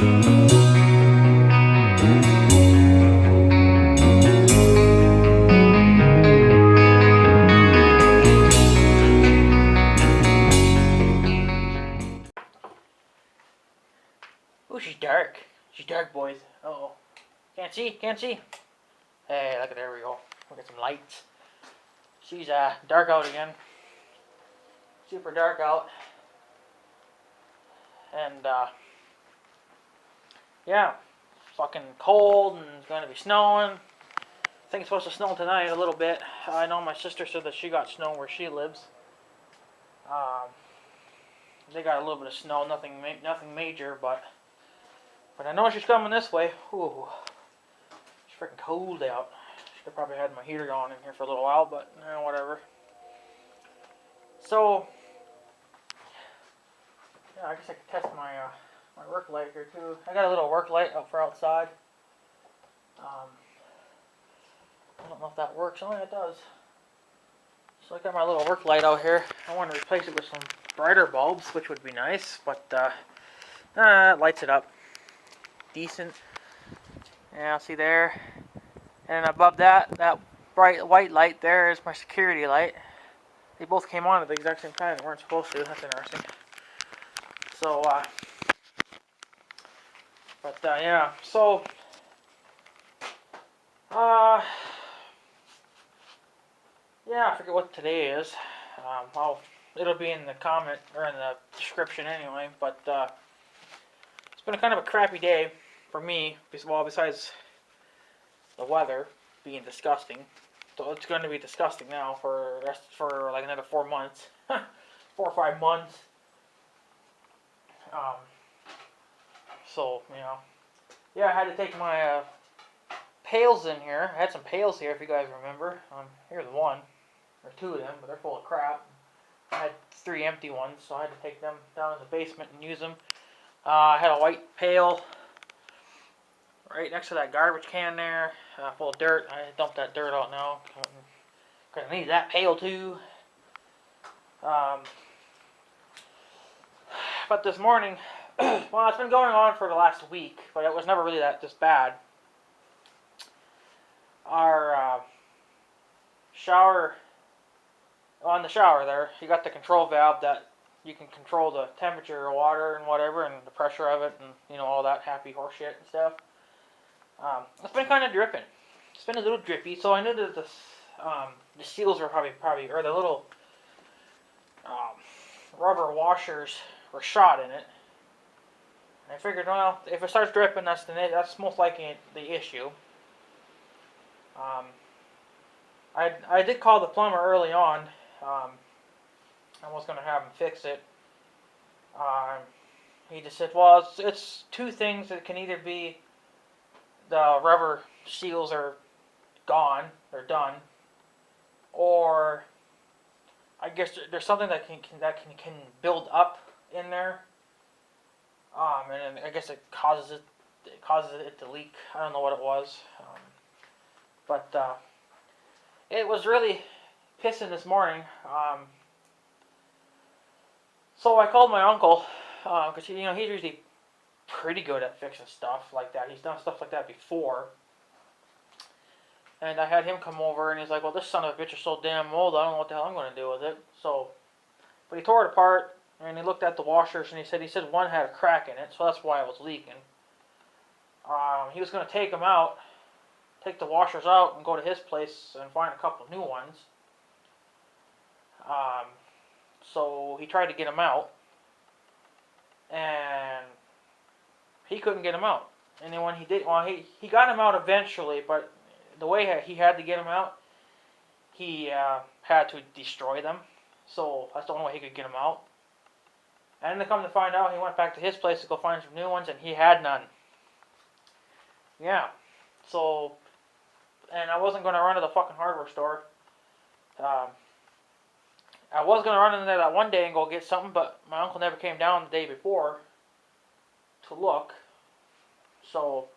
Ooh, she's dark. She's dark, boys. Uh-oh. Can't see? Can't see? Hey, look at there we go. We got some lights. She's dark out again. Super dark out. And yeah, fucking cold and it's gonna be snowing. I think it's supposed to snow tonight a little bit. I know my sister said that she got snow where she lives. They got a little bit of snow, nothing major, but I know she's coming this way. Ooh, it's freaking cold out. Should have probably had my heater on in here for a little while, but whatever. So yeah, I guess I could test my my work light here too. I got a little work light up for outside. I don't know if that works. Oh, yeah, it does. So I got my little work light out here. I want to replace it with some brighter bulbs, which would be nice, but it lights it up decent. Yeah, see there. And above that, that bright white light there is my security light. They both came on at the exact same time. They weren't supposed to. That's interesting. So, yeah. So, yeah, I forget what today is. It'll be in the comment or in the description anyway. But it's been kind of a crappy day for me. Well, besides the weather being disgusting, so it's going to be disgusting now for like another 4 months, 4 or 5 months. So yeah, I had to take my pails in here. I had some pails here, if you guys remember. Here's one. Or 2 of them, but they're full of crap. I had 3 empty ones, so I had to take them down in the basement and use them. I had a white pail right next to that garbage can there, full of dirt. I dumped that dirt out now, because I need that pail too. But this morning, well, it's been going on for the last week, but it was never really this bad. Our shower... On the shower there, you got the control valve that you can control the temperature of water and whatever, and the pressure of it, and all that happy horse shit and stuff. It's been kind of dripping. It's been a little drippy, so I knew that the seals were probably, or the little rubber washers were shot in it. And I figured, well, if it starts dripping, that's most likely the issue. I did call the plumber early on. I was going to have him fix it. He just said, well, it's 2 things. That can either be the rubber seals are gone, they're done, or I guess there's something that can build up in there, and I guess it causes it to leak. I don't know what it was, but it was really pissing this morning. So I called my uncle, because he's usually pretty good at fixing stuff like that. He's done stuff like that before. And I had him come over, and he's like, well, this son of a bitch is so damn old, I don't know what the hell I'm going to do with it. But he tore it apart, and he looked at the washers, and he said one had a crack in it, so that's why it was leaking. He was going to take them out, take the washers out, and go to his place and find a couple of new ones. So he tried to get them out, and he couldn't get them out. And then when he did, well, he got them out eventually, but the way he had to get them out, he had to destroy them. So that's the only way he could get them out. And to come to find out, he went back to his place to go find some new ones, and he had none. Yeah. So, and I wasn't going to run to the fucking hardware store. I was going to run in there that one day and go get something, but my uncle never came down the day before to look. So,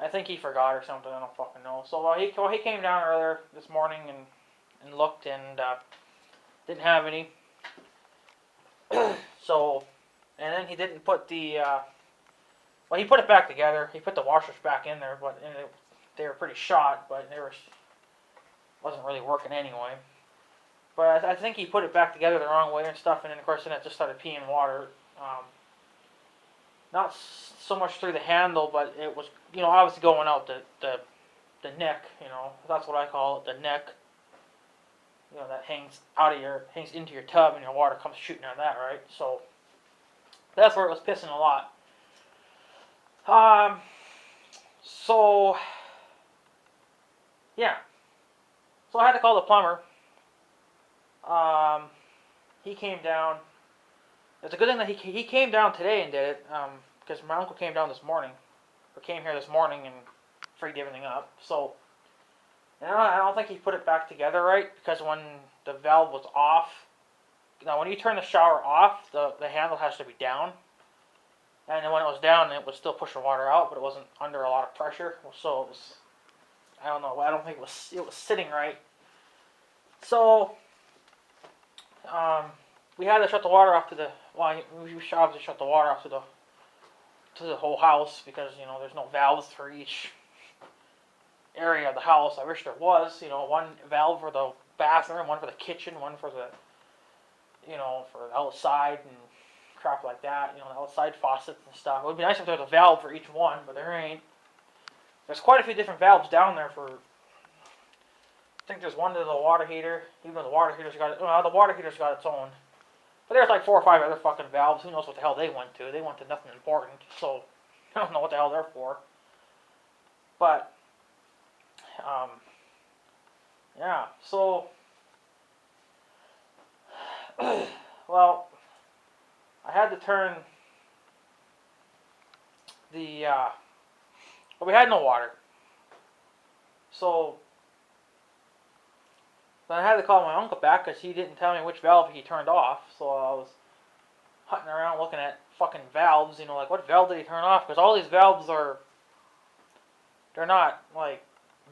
I think he forgot or something, I don't fucking know. So, he came down earlier this morning and looked and didn't have any. So, and then he didn't put the Well, he put it back together. He put the washers back in there, but they were pretty shot, but wasn't really working anyway. But I think he put it back together the wrong way and stuff, and then of course then it just started peeing water. Not so much through the handle, but it was, obviously going out the neck. That's what I call it, the neck. That hangs into your tub, and your water comes shooting out of that, right? So that's where it was pissing a lot. So yeah. So I had to call the plumber. He came down. It's a good thing that he came down today and did it, because my uncle came down this morning, or came here this morning and freed everything up. So, I don't think he put it back together right, because when the valve was off, when you turn the shower off, the handle has to be down. And then when it was down, it was still pushing water out, but it wasn't under a lot of pressure. So it was, I don't know, I don't think it was sitting right. So, we had to shut the water off we obviously shut the water off to the whole house, because, there's no valves for each area of the house. I wish there was, one valve for the bathroom, one for the kitchen, one for the, for the outside and crap like that, the outside faucets and stuff. It would be nice if there was a valve for each one, but there ain't. There's quite a few different valves down there for, I think there's one to the water heater, even though the water heater's got its own. But there's like 4 or 5 other fucking valves. Who knows what the hell they went to? They went to nothing important, so I don't know what the hell they're for. But, yeah, so, well, I had to turn but we had no water. So, then I had to call my uncle back, because he didn't tell me which valve he turned off. So I was hunting around looking at fucking valves, like what valve did he turn off? Because all these valves they're not like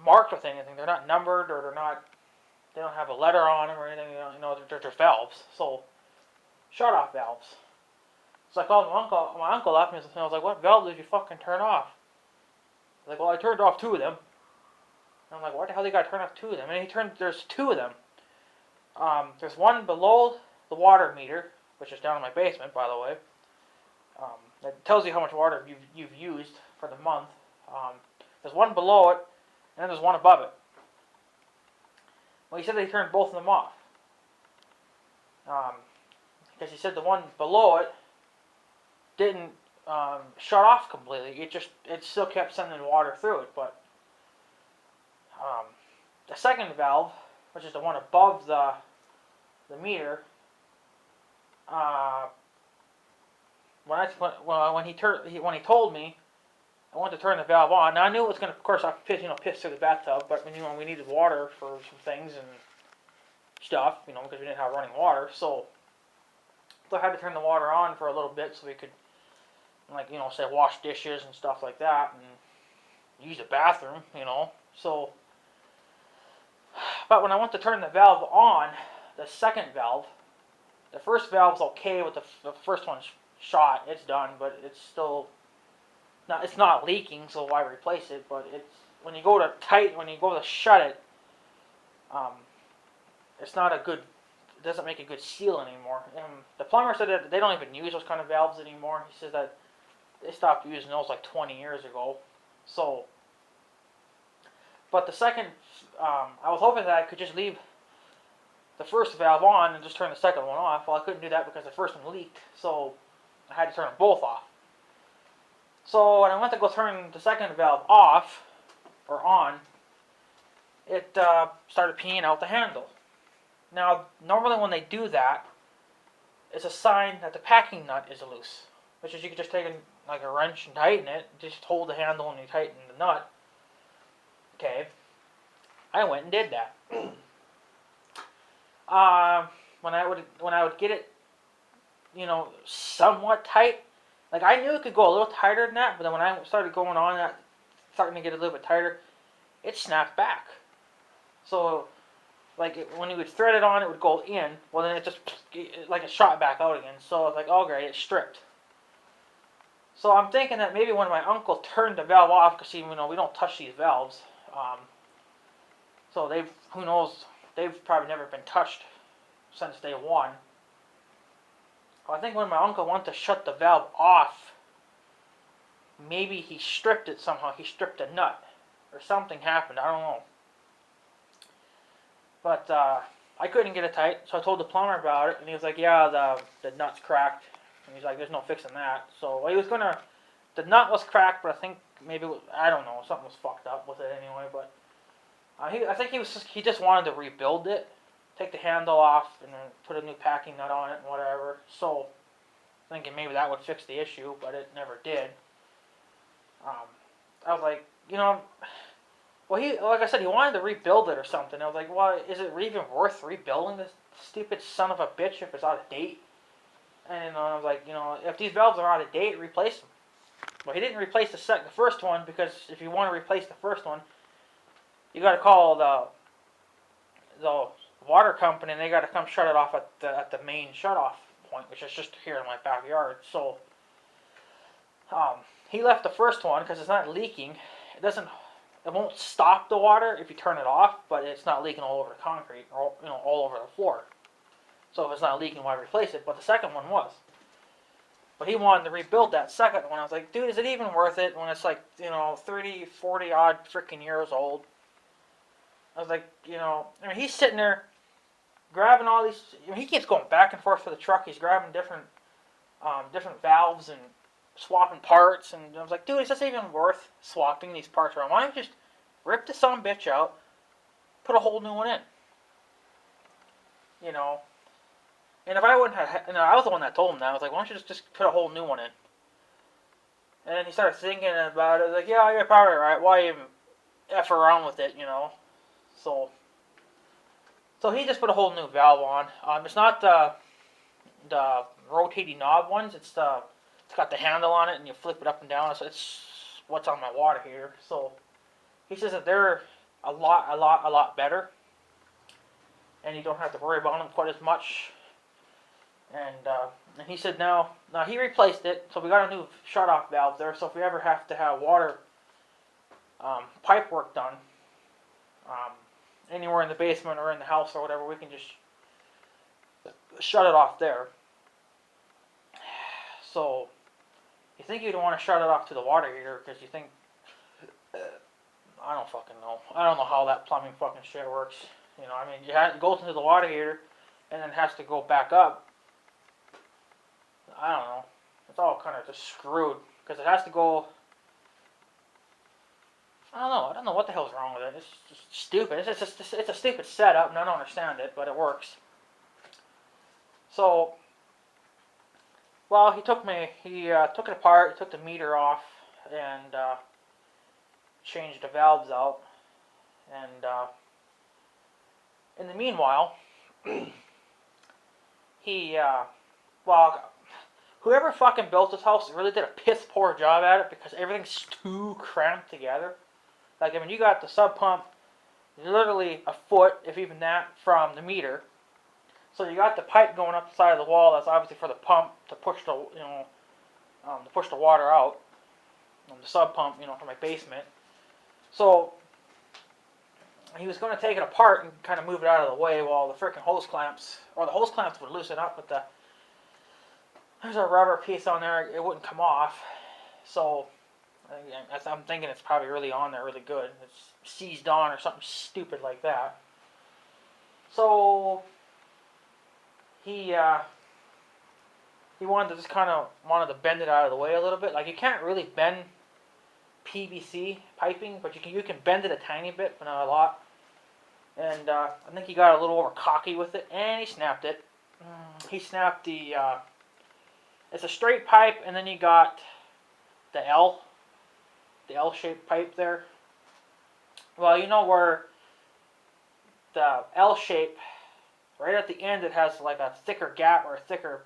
marked with anything. They're not numbered, or they don't have a letter on them or anything. They're just valves. So, shut off valves. So I called my uncle up, and I was like, what valve did you fucking turn off? He's like, well, I turned off 2 of them. And I'm like, what the hell, you gotta turn off 2 of them? And there's 2 of them. There's one below the water meter, which is down in my basement, by the way. It tells you how much water you've used for the month. There's one below it, and then there's one above it. Well, he said they turned both of them off. Because he said the one below it didn't shut off completely. It still kept sending water through it, but the second valve, which is the one above the meter, when he told me, I wanted to turn the valve on. Now I knew it was going to, of course, piss through the bathtub, but we needed water for some things and stuff, because we didn't have running water. So I had to turn the water on for a little bit so we could, say wash dishes and stuff like that, and use the bathroom, So, but when I went to turn the valve on, the second valve, the first valve's okay with the first one's shot. It's done, but it's still it's not leaking, so why replace it? But when you go to shut it, it's not a good. It doesn't make a good seal anymore. And the plumber said that they don't even use those kind of valves anymore. He says that they stopped using those like 20 years ago. So, but the second, I was hoping that I could just leave the first valve on and just turn the second one off. Well, I couldn't do that because the first one leaked, so I had to turn them both off. So when I went to go turn the second valve off, or on, it started peeing out the handle. Now, normally when they do that, it's a sign that the packing nut is loose. Which is, you could just take a wrench and tighten it, just hold the handle and you tighten the nut. Okay. I went and did that. When I would get it, somewhat tight, like I knew it could go a little tighter than that, but then when I started going on that, starting to get a little bit tighter, it snapped back. So, when you would thread it on, it would go in. Well, then it just, it shot back out again. So I was like, oh great, it's stripped. So I'm thinking that maybe when my uncle turned the valve off, because we don't touch these valves, so who knows, they've probably never been touched since day one. I think when my uncle went to shut the valve off, maybe he stripped it somehow. He stripped a nut, or something happened. I don't know. But I couldn't get it tight, so I told the plumber about it, and he was like, "Yeah, the nut's cracked." And he's like, "There's no fixing that." So he was gonna. The nut was cracked, but I think maybe I don't know, something was fucked up with it anyway. But I think he just wanted to rebuild it, take the handle off, and then put a new packing nut on it and whatever. So thinking maybe that would fix the issue, but it never did. I was like, well, like I said, he wanted to rebuild it or something. I was like, well, is it even worth rebuilding this stupid son of a bitch if it's out of date? And I was like, if these valves are out of date, replace them. Well, he didn't replace the first one, because if you want to replace the first one, you got to call the water company, and they got to come shut it off at the main shut-off point, which is just here in my backyard. So he left the first one because it's not leaking. It won't stop the water if you turn it off, but it's not leaking all over the concrete or all over the floor. So if it's not leaking, why replace it? But the second one was. But he wanted to rebuild that second one. I was like, dude, is it even worth it when it's like 30, 40 odd freaking years old? I was like, he's sitting there grabbing all these. He keeps going back and forth for the truck. He's grabbing different valves and swapping parts. And I was like, dude, is this even worth swapping these parts around? Why don't you just rip the son of a bitch out, put a whole new one in? And if I wouldn't have, I was the one that told him that. I was like, why don't you just put a whole new one in? And then he started thinking about it. I was like, yeah, you're probably right. Why even F around with it, So he just put a whole new valve on. It's not the rotating knob ones. It's got the handle on it, and you flip it up and down. So it's what's on my water heater. So he says that they're a lot better, and you don't have to worry about them quite as much. And he said now he replaced it, so we got a new shut-off valve there. So if we ever have to have water pipe work done anywhere in the basement or in the house or whatever, we can just shut it off there. So you think you'd want to shut it off to the water heater because you think I don't fucking know. I don't know how that plumbing fucking shit works. It goes into the water heater and then has to go back up. I don't know. It's all kind of just screwed because it has to go. I don't know what the hell's wrong with it. It's just stupid. It's a stupid setup, and I don't understand it, but it works. So, well, he took it apart. He took the meter off and changed the valves out. And in the meanwhile, whoever fucking built this house really did a piss poor job at it because everything's too cramped together. Like, you got the sub pump literally a foot, if even that, from the meter. So you got the pipe going up the side of the wall. That's obviously for the pump to push the water out. The sub pump, for my basement. So he was going to take it apart and kind of move it out of the way while the freaking hose clamps would loosen up, but there's a rubber piece on there. It wouldn't come off. So I'm thinking it's probably really on there really good. It's seized on or something stupid like that. So he wanted to bend it out of the way a little bit. Like, you can't really bend PVC piping, but you can bend it a tiny bit, but not a lot. And I think he got a little over cocky with it, and he snapped it. He snapped it's a straight pipe, and then you got the L-shaped pipe there. Well, where the L shape, right at the end, it has like a thicker gap or a thicker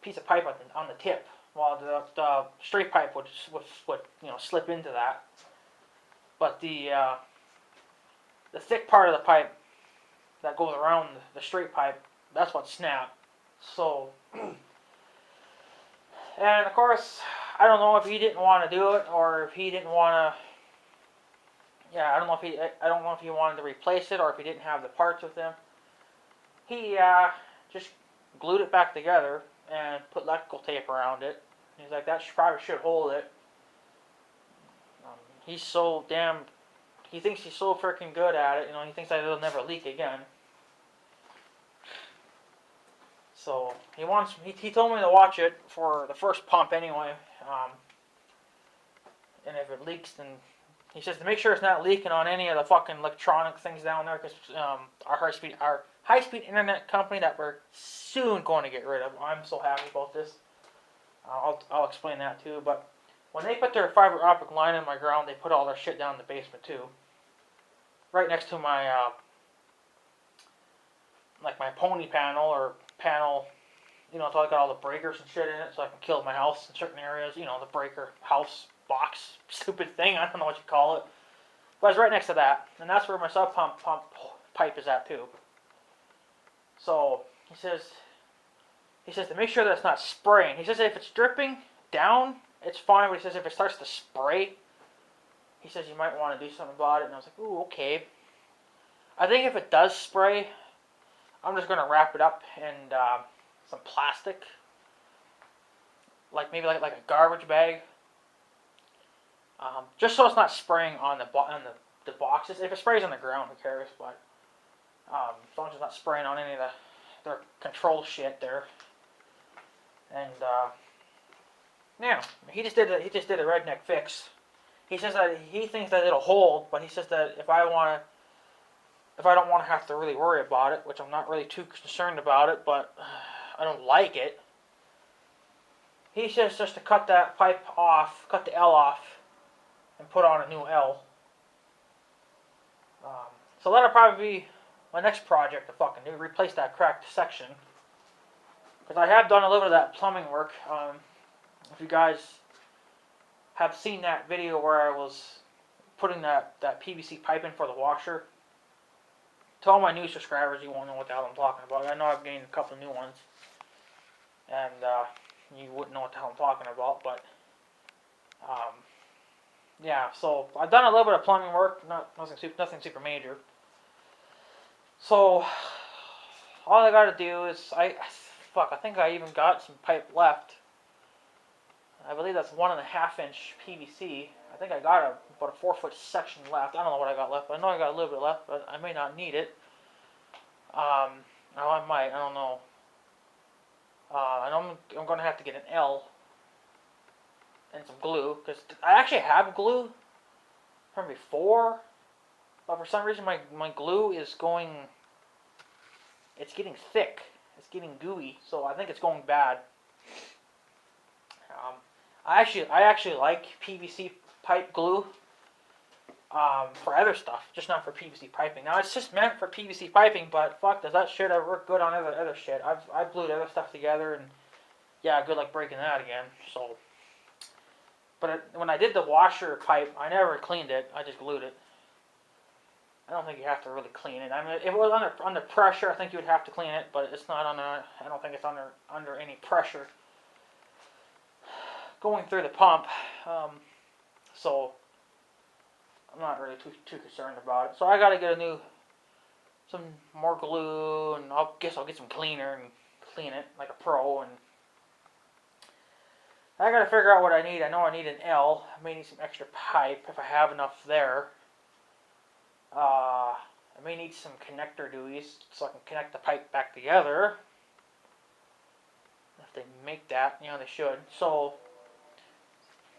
piece of pipe on the tip. Well, the straight pipe would slip into that. But the thick part of the pipe that goes around the straight pipe, that's what snapped. So And of course, I don't know if he didn't want to do it or if he didn't want to. Yeah, I don't know if he wanted to replace it or if he didn't have the parts with him. He just glued it back together and put electrical tape around it. He's like, that probably should hold it. He's so damn. He thinks he's so freaking good at it. You know, he thinks that it'll never leak again. So he wants. He told me to watch it for the first pump anyway. And if it leaks, then he says to make sure it's not leaking on any of the fucking electronic things down there, because our high speed internet company that we're soon going to get rid of. I'm so happy about this. I'll explain that too. But when they put their fiber optic line in my ground, they put all their shit down in the basement too, right next to my like my pony panel or panel. You know, so I got all the breakers and shit in it, so I can kill my house in certain areas. You know, the breaker house box, stupid thing. I don't know what you call it. But it's right next to that, and that's where my sub pump pipe is at too. So he says to make sure that it's not spraying. He says if it's dripping down, it's fine. But he says if it starts to spray, he says you might want to do something about it. And I was like, ooh, okay. I think if it does spray, I'm just gonna wrap it up in some plastic, like maybe like a garbage bag, just so it's not spraying on the boxes. If it sprays on the ground, who cares? But as long as it's not spraying on any of their control shit there. And yeah, he just did a redneck fix. He says that he thinks that it'll hold, but he says that if I don't want to have to really worry about it, which I'm not really too concerned about it, but I don't like it. He says just to cut that pipe off, cut the L off, and put on a new L. So that'll probably be my next project to fucking do, replace that cracked section. Because I have done a little bit of that plumbing work. If you guys have seen that video where I was putting that PVC pipe in for the washer, to all my new subscribers, you won't know what the hell I'm talking about. I know I've gained a couple new ones, and you wouldn't know what the hell I'm talking about, but yeah, so I've done a little bit of plumbing work, nothing super major. So all I gotta do is, I think I even got some pipe left. I believe that's 1.5 inch PVC. I think I got about a 4-foot section left. I don't know what I got left, but I know I got a little bit left, but I may not need it. I might, I don't know. I know I'm going to have to get an L and some glue, because I actually have glue from before, but for some reason my glue is it's getting thick. It's getting gooey, so I think it's going bad. I actually like PVC pipe glue for other stuff, just not for PVC piping. Now it's just meant for PVC piping, but fuck, does that shit ever work good on other shit? I've glued other stuff together, and yeah, good luck breaking that again. So, but when I did the washer pipe, I never cleaned it. I just glued it. I don't think you have to really clean it. I mean, if it was under pressure, I think you would have to clean it, but it's not under. I don't think it's under any pressure going through the pump. So I'm not really too concerned about it. So I gotta get some more glue, and I'll get some cleaner and clean it like a pro. And I gotta figure out what I need. I know I need an L. I may need some extra pipe if I have enough there. I may need some connector doohies so I can connect the pipe back together. If they make that, you know, they should. So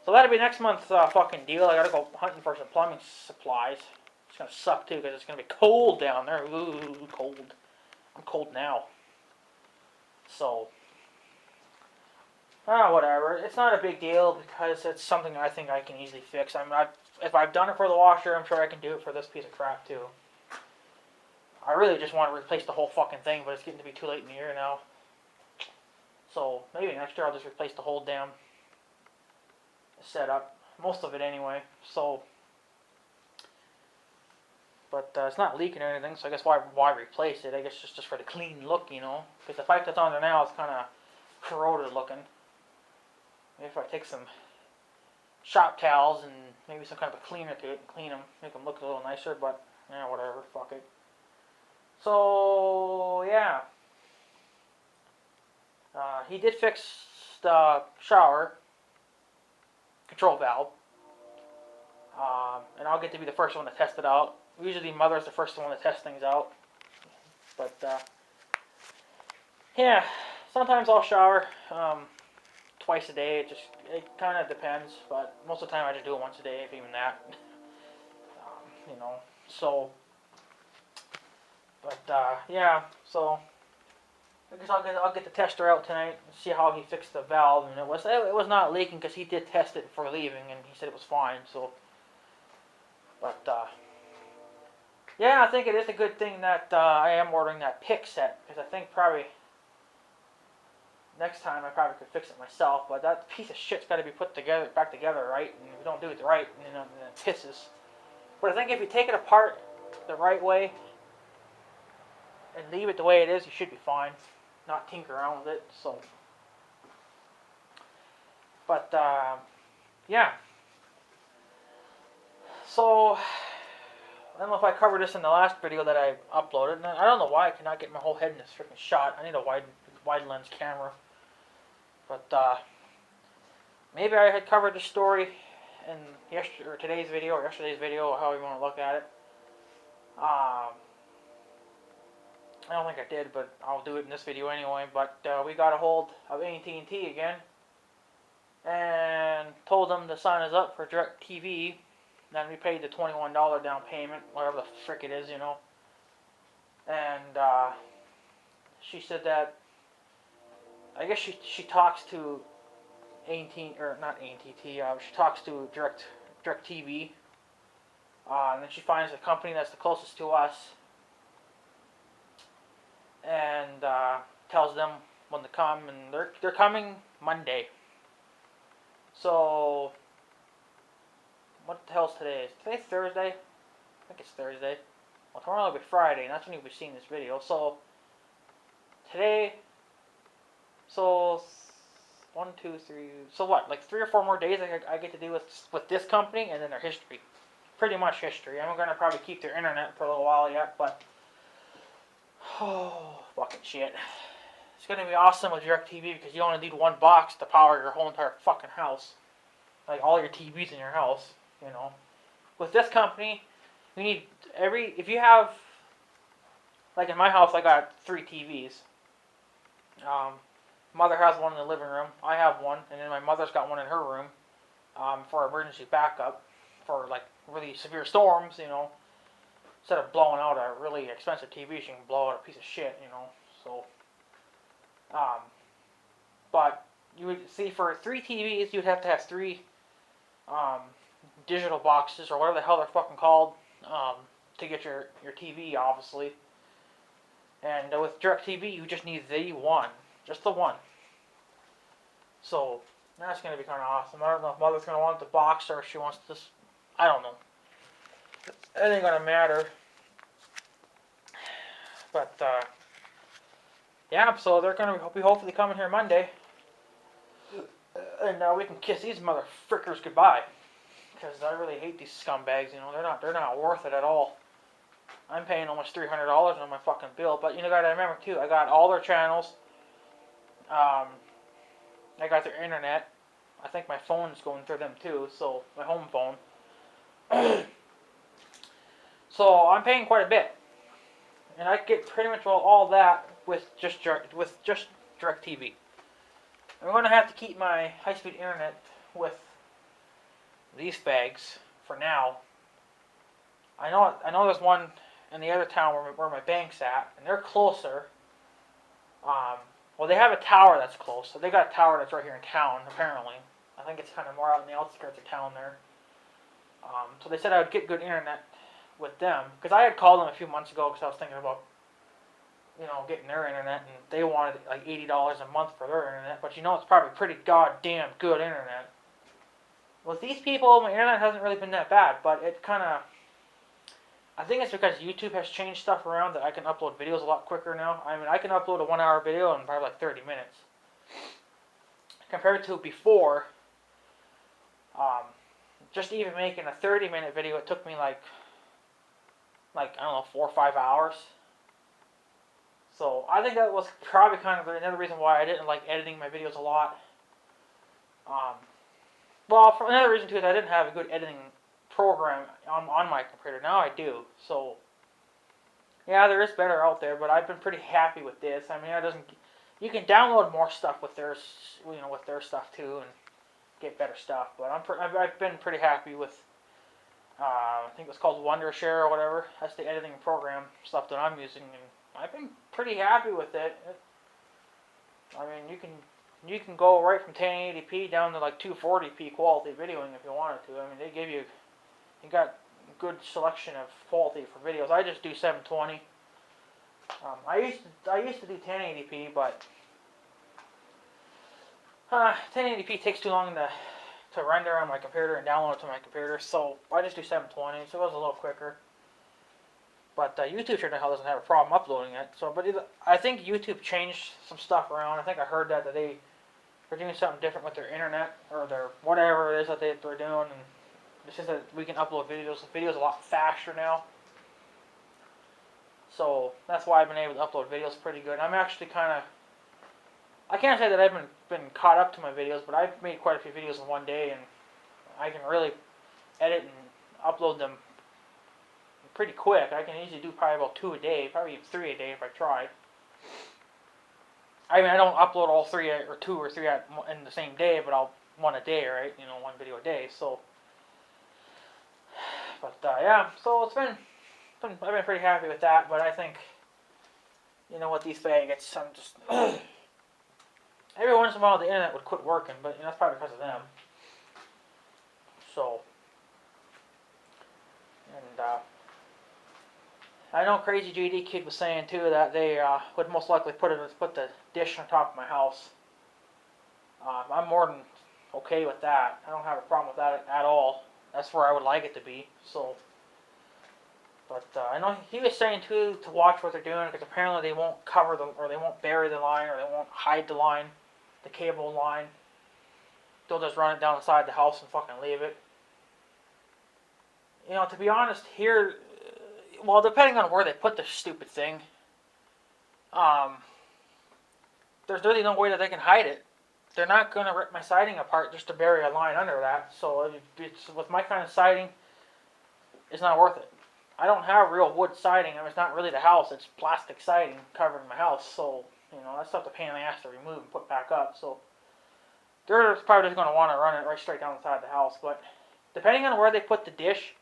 that'll be next month's fucking deal. I gotta go hunting for some plumbing supplies. It's gonna suck too, because it's gonna be cold down there. Ooh, cold. I'm cold now. So, whatever. It's not a big deal, because it's something I think I can easily fix. I mean, if I've done it for the washer, I'm sure I can do it for this piece of crap too. I really just want to replace the whole fucking thing, but it's getting to be too late in the year now. So maybe next year I'll just replace the whole damn setup, most of it anyway. So, but it's not leaking or anything, so I guess why replace it? I guess just for the clean look, you know, because the pipe that's on there now is kind of corroded looking. Maybe if I take some shop towels and maybe some kind of a cleaner to it and clean them, make them look a little nicer, but yeah, whatever, fuck it. So, yeah. He did fix the shower control valve. And I'll get to be the first one to test it out. Usually Mother's the first one to test things out. But, yeah, sometimes I'll shower twice a day. It kind of depends, but most of the time I just do it once a day, if even that. You know, so, but, yeah, so, I guess I'll get the tester out tonight and see how he fixed the valve, and it was not leaking because he did test it before leaving, and he said it was fine, so, but, yeah, I think it is a good thing that I am ordering that pick set, because I think probably next time I probably could fix it myself, but that piece of shit's got to be put back together, right? And if you don't do it right, then it pisses. But I think if you take it apart the right way and leave it the way it is, you should be fine. Not tinker around with it, so. But, yeah. So, I don't know if I covered this in the last video that I uploaded, and I don't know why I cannot get my whole head in this freaking shot. I need a wide lens camera. But, maybe I had covered the story in today's video, or yesterday's video, or however you want to look at it. I don't think I did, but I'll do it in this video anyway. But we got a hold of AT&T again, and told them to sign us up for DirecTV. Then we paid the $21 down payment, whatever the frick it is, you know. And she said that, I guess she talks to AT&T, or not AT&T, she talks to DirecTV, and then she finds the company that's the closest to us, and tells them when to come, and they're coming Monday. So, what the hell's today? Is today Thursday? I think it's Thursday. Well, tomorrow will be Friday, and that's when you'll be seeing this video. So, today, so 1, 2, 3. So what? Like 3 or 4 more days I get to do with this company, and then their history. Pretty much history. I'm gonna probably keep their internet for a little while yet, but oh, fucking shit. It's gonna be awesome with DirecTV because you only need one box to power your whole entire fucking house. Like all your TVs in your house, you know. With this company, you need if you have, like in my house, I got 3 TVs. Mother has one in the living room. I have one, and then my mother's got one in her room for emergency backup for like really severe storms, you know. Instead of blowing out a really expensive TV, she can blow out a piece of shit, you know. So, but you would see for 3 TVs, you'd have to have 3 digital boxes or whatever the hell they're fucking called to get your TV, obviously. And with DirecTV, you just need the one. Just the one. So, that's going to be kind of awesome. I don't know if Mother's going to want the box or if she wants this. I don't know. It ain't going to matter. But, yeah, so they're going to be hopefully coming here Monday. And we can kiss these motherfrickers goodbye. Because I really hate these scumbags, you know. They're not worth it at all. I'm paying almost $300 on my fucking bill. But you know, gotta remember too, I got all their channels. I got their internet. I think my phone's going through them too, so my home phone. So I'm paying quite a bit, and I get pretty much all that with just DirecTV. I'm gonna have to keep my high-speed internet with these fags for now. I know there's one in the other town where my bank's at, and they're closer. Well, they have a tower that's close, so they got a tower that's right here in town, apparently. I think it's kind of more out in the outskirts of town there. So they said I would get good internet with them, because I had called them a few months ago because I was thinking about, you know, getting their internet, and they wanted like $80 a month for their internet, but you know it's probably pretty goddamn good internet. With these people, my internet hasn't really been that bad, but it kind of, I think it's because YouTube has changed stuff around that I can upload videos a lot quicker now. I mean, I can upload a 1-hour video in probably like 30 minutes. compared to before, just even making a 30-minute video, it took me like I don't know, 4 or 5 hours. So I think that was probably kind of another reason why I didn't like editing my videos a lot. Well, for another reason too is I didn't have a good editing program on my computer. Now I do. So yeah, there is better out there, but I've been pretty happy with this. I mean, it doesn't. You can download more stuff with their, with their stuff too, and get better stuff. But I've been pretty happy with. I think it's called Wondershare or whatever. That's the editing program stuff that I'm using, and I've been pretty happy with it. I mean, you can go right from 1080p down to like 240p quality videoing if you wanted to. I mean, you got a good selection of quality for videos. I just do 720. I used to do 1080p, but 1080p takes too long to render on my computer and download it to my computer, so I just do 720, so it was a little quicker. But YouTube sure the hell doesn't have a problem uploading it. So, I think YouTube changed some stuff around. I think I heard that they're doing something different with their internet or their whatever it is that they're doing, and it's just that we can upload videos a lot faster now. So that's why I've been able to upload videos pretty good. I'm actually kind of, I can't say that I've been caught up to my videos, but I've made quite a few videos in one day, and I can really edit and upload them pretty quick. I can easily do probably about 2 a day, probably even 3 a day if I tried. I mean, I don't upload all 3 or 2 or 3 in the same day, but I'll one a day, right? One video a day. So, but yeah, so I've been pretty happy with that. But I think, with these faggots, I'm just every once in a while the internet would quit working, but that's probably because of them. So, and I know Crazy JD Kid was saying too that they would most likely put the dish on top of my house. I'm more than okay with that. I don't have a problem with that at all. That's where I would like it to be. So, but I know he was saying too to watch what they're doing, because apparently they won't cover or they won't bury the line, or they won't hide the line, the cable line. They'll just run it down the side of the house and fucking leave it. To be honest, here, well, depending on where they put the stupid thing, there's really no way that they can hide it. They're not going to rip my siding apart just to bury a line under that. So with my kind of siding, it's not worth it. I don't have real wood siding. I mean, it's not really the house. It's plastic siding covering my house. So, that's stuff the pain in the ass to remove and put back up. So they're probably just going to want to run it right straight down the side of the house. But depending on where they put the dish,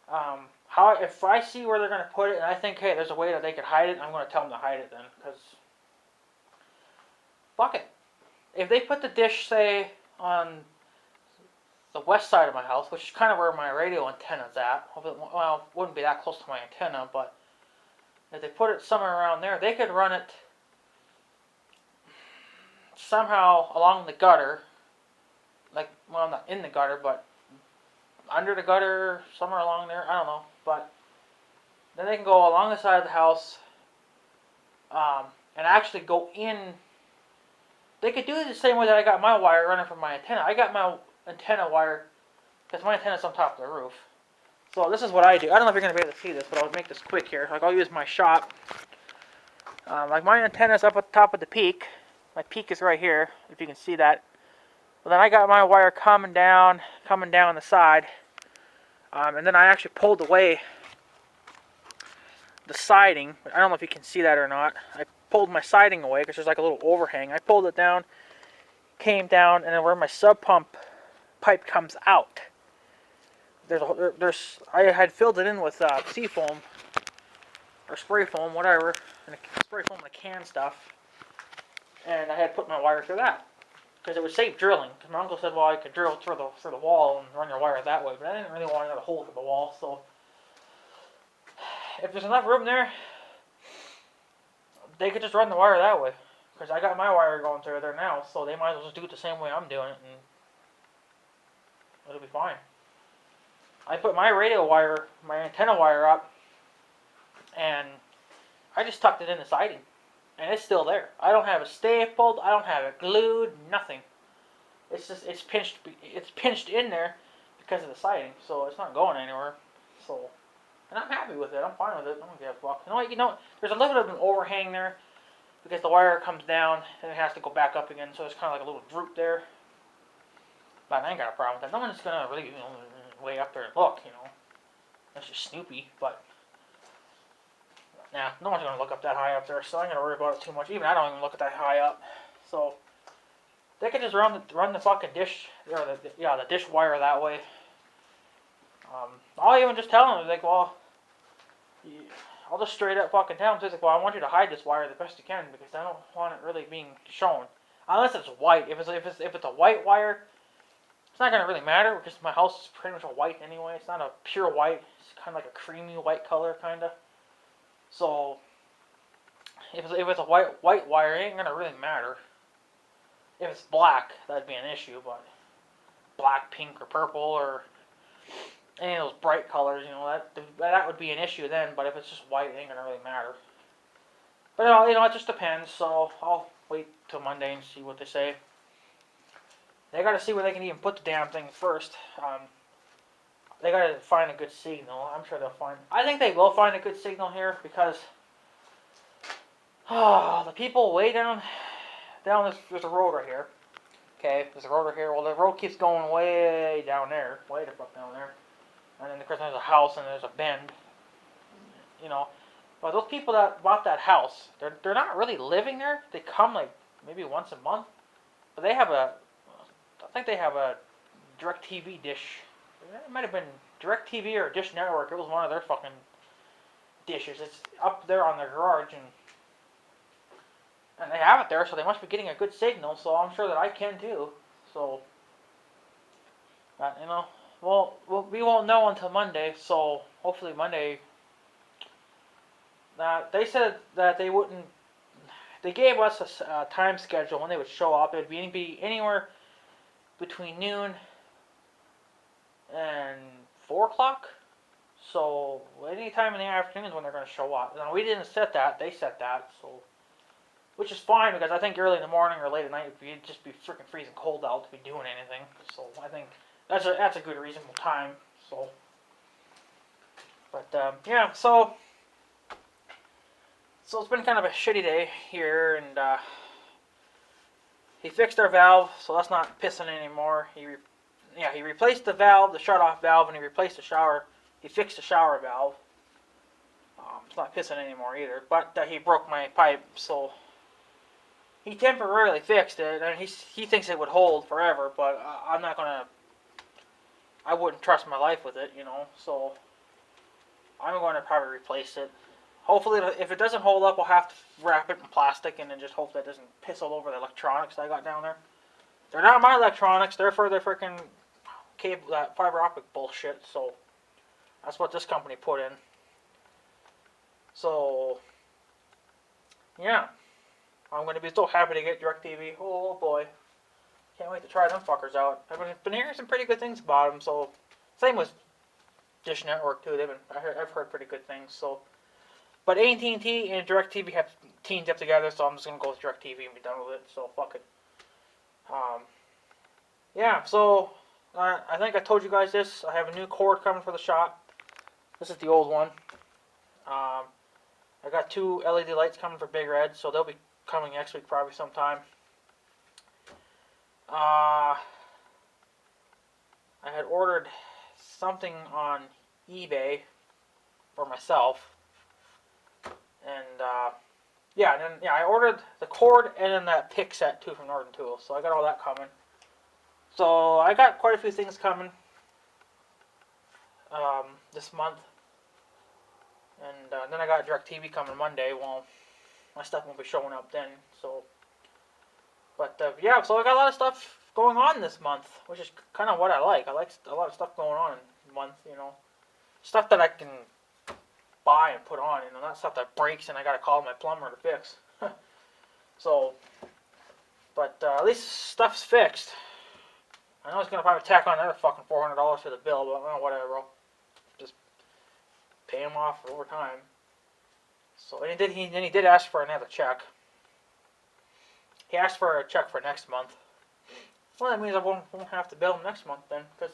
if I see where they're going to put it and I think, hey, there's a way that they could hide it, I'm going to tell them to hide it then. Because, fuck it. If they put the dish, say, on the west side of my house, which is kind of where my radio antenna's at, well, it wouldn't be that close to my antenna, but if they put it somewhere around there, they could run it somehow along the gutter, well, not in the gutter, but under the gutter, somewhere along there, I don't know, but then they can go along the side of the house, and actually go in. They could do it the same way that I got my wire running from my antenna. I got my antenna wire, because my antenna's on top of the roof. So this is what I do. I don't know if you're going to be able to see this, but I'll make this quick here. I'll use my shop. My antenna's up at the top of the peak. My peak is right here, if you can see that. Well, then I got my wire coming down the side. And then I actually pulled away the siding. I don't know if you can see that or not. I pulled my siding away because there's like a little overhang. I pulled it down, came down, and then where my sub pump pipe comes out, I had filled it in with seafoam or spray foam, whatever, and spray foam and a can stuff, and I had put my wire through that because it was safe drilling. Because my uncle said, well, I could drill through the wall and run your wire that way, but I didn't really want another hole through the wall. So if there's enough room there, they could just run the wire that way. Because I got my wire going through there now, so they might as well just do it the same way I'm doing it, and it'll be fine. I put my radio wire, my antenna wire up, and I just tucked it in the siding. and it's still there. I don't have it stapled. I don't have it glued. Nothing. It's just it's pinched. It's pinched in there because of the siding, so it's not going anywhere. So, and I'm happy with it. I'm fine with it. I don't give a fuck. There's a little bit of an overhang there because the wire comes down and it has to go back up again. So it's kind of like a little droop there. But I ain't got a problem with that. No one's gonna really, way up there and look. That's just Snoopy. But nah, no one's gonna look up that high up there. So I'm gonna worry about it too much. Even I don't even look at that high up. So. They could just run the fucking dish, or the dish wire that way. I'll even just tell them, like, well, I'll just straight up fucking tell them, like, well, I want you to hide this wire the best you can because I don't want it really being shown, unless it's white. If it's a white wire, it's not gonna really matter because my house is pretty much a white anyway. It's not a pure white. It's kind of like a creamy white color, kinda. So if it's a white wire, it ain't gonna really matter. If it's black, that'd be an issue, but black, pink, or purple, or any of those bright colors, that would be an issue then. But if it's just white, it ain't gonna really matter. But it just depends. So I'll wait till Monday and see what they say. They gotta see where they can even put the damn thing first. They gotta find a good signal. I'm sure they'll find. I think they will find a good signal here because the people way down there's a road right here. Okay, there's a road right here. Well, the road keeps going way down there, way the fuck down there. And then there's a house and there's a bend. But those people that bought that house, they're not really living there. They come like maybe once a month. But I think they have a DirecTV dish. It might have been DirecTV or Dish Network. It was one of their fucking dishes. It's up there on their garage and they have it there, so they must be getting a good signal, so I'm sure that I can too. So, but, we won't know until Monday, so hopefully Monday. They said that they wouldn't, they gave us a time schedule when they would show up. It would be anywhere between noon and 4 o'clock. So, any time in the afternoon is when they're going to show up. Now, we didn't set that, they set that, so. Which is fine because I think early in the morning or late at night you'd just be freaking freezing cold out to be doing anything. So I think that's a good reasonable time. So, but yeah, so it's been kind of a shitty day here, and he fixed our valve, so that's not pissing anymore. He replaced the valve, the shut-off valve, and he replaced the shower. He fixed the shower valve. It's not pissing anymore either, but he broke my pipe, so. He temporarily fixed it, and he thinks it would hold forever, but I'm not gonna. I wouldn't trust my life with it, so I'm going to probably replace it. Hopefully, if it doesn't hold up, I'll have to wrap it in plastic and then just hope that it doesn't piss all over the electronics I got down there. They're not my electronics, they're for their freaking cable, that fiber optic bullshit, so that's what this company put in. So, yeah. I'm going to be so happy to get DirecTV. Oh boy. Can't wait to try them fuckers out. I've been hearing some pretty good things about them, so. Same with Dish Network too. I've heard pretty good things, so. But AT&T and DirecTV have teamed up together, so I'm just going to go with DirecTV and be done with it, so fuck it. Yeah, so. I think I told you guys this. I have a new cord coming for the shop. This is the old one. I got 2 LED lights coming for Big Red, so they'll be coming next week probably sometime. I had ordered something on eBay for myself, and I ordered the cord and then that pick set too from Northern Tools, so I got all that coming. So I got quite a few things coming this month, and then I got DirecTV coming Monday. Well, my stuff won't be showing up then, so. But yeah, so I got a lot of stuff going on this month, which is kind of what I like. I like a lot of stuff going on in the month, stuff that I can buy and put on, not stuff that breaks and I gotta call my plumber to fix. So, but at least stuff's fixed. I know it's gonna probably tack on another fucking $400 to the bill, but whatever, bro. Just pay him off over time. So, and he did ask for another check. He asked for a check for next month. Well, that means I won't have to bill him next month then, because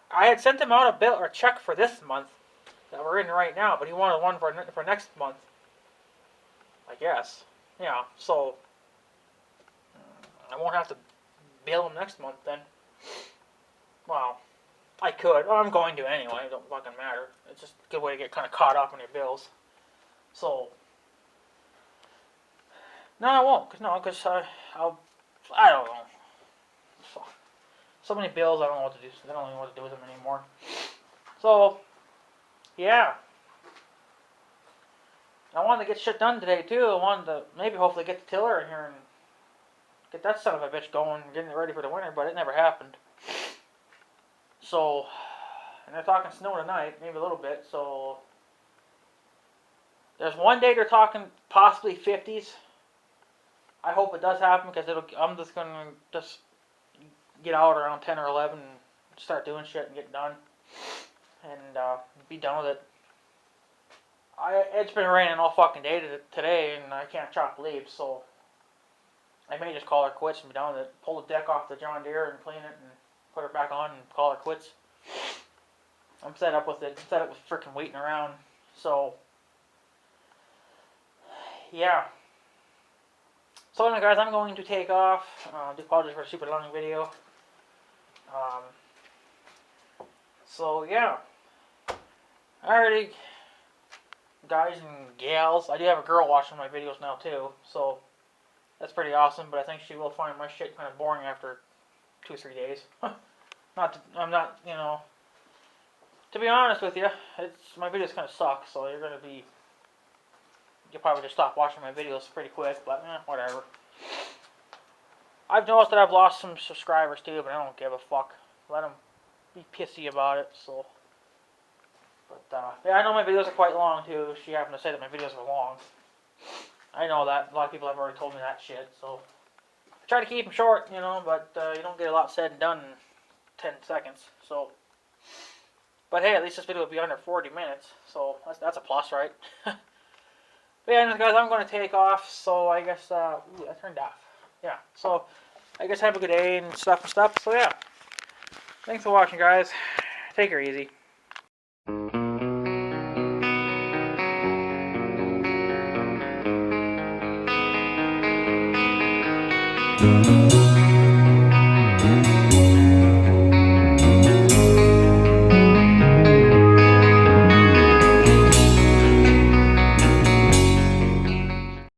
I had sent him out a bill or check for this month that we're in right now, but he wanted one for next month. I guess. Yeah. So I won't have to bill him next month then. Well, I could. Well, I'm going to anyway. It don't fucking matter. It's just a good way to get kind of caught up on your bills. So no, I won't. Cause I don't know. So many bills. I don't know what to do. I don't know what to do with them anymore. So yeah. I wanted to get shit done today too. I wanted to maybe hopefully get the tiller in here and get that son of a bitch going, getting it ready for the winter, but it never happened. So, and they're talking snow tonight, maybe a little bit, so there's one day they're talking possibly 50s. I hope it does happen because I'm just going to just get out around 10 or 11 and start doing shit and get done and be done with it. It's been raining all fucking day today, and I can't chop leaves, so I may just call her quits and be done with it. Pull the deck off the John Deere and clean it and put her back on and call her quits. I'm set up with it. I'm set up with freaking waiting around. So, yeah. So anyway, guys, I'm going to take off. I do apologize for a super long video. So, yeah. Alrighty. Guys and gals, I do have a girl watching my videos now too, so that's pretty awesome, but I think she will find my shit kind of boring after 2 or 3 days. I'm not, to be honest with you, my videos kind of suck, so you'll probably just stop watching my videos pretty quick, but whatever. I've noticed that I've lost some subscribers too, but I don't give a fuck. Let them be pissy about it, so. But, yeah, I know my videos are quite long, too. She happened to say that my videos are long. I know that. A lot of people have already told me that shit, so. I try to keep them short, but you don't get a lot said and done in 10 seconds, so. But hey, at least this video will be under 40 minutes, so that's a plus, right? But yeah, guys, I'm going to take off, so I guess, I turned off. Yeah, so I guess have a good day and stuff, so yeah. Thanks for watching, guys. Take her easy. Thank you.